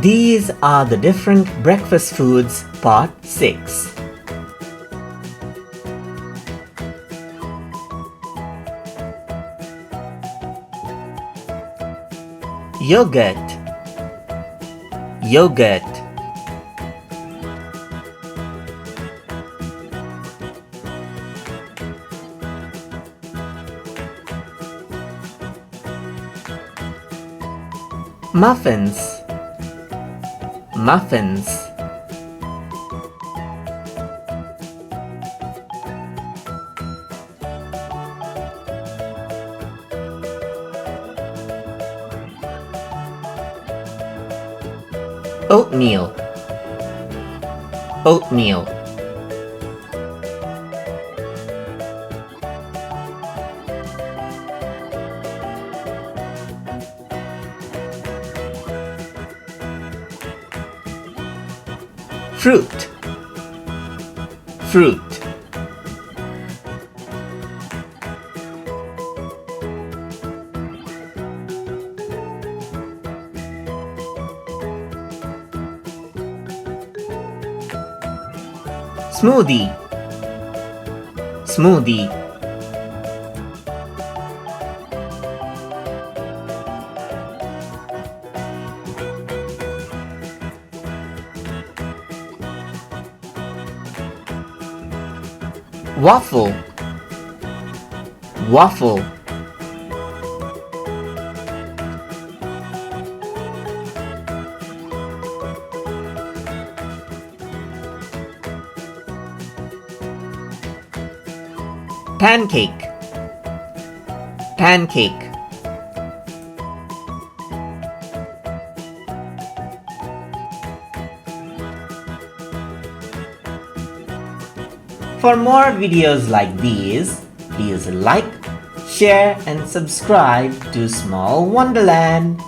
These are the different breakfast foods, part 6. Yogurt, yogurt. Muffins, muffins. Oatmeal, oatmeal. Fruit, fruit. Smoothie, smoothie. Waffle, waffle. Pancake, pancake. For more videos like these, please like, share and subscribe to Small Wonderland.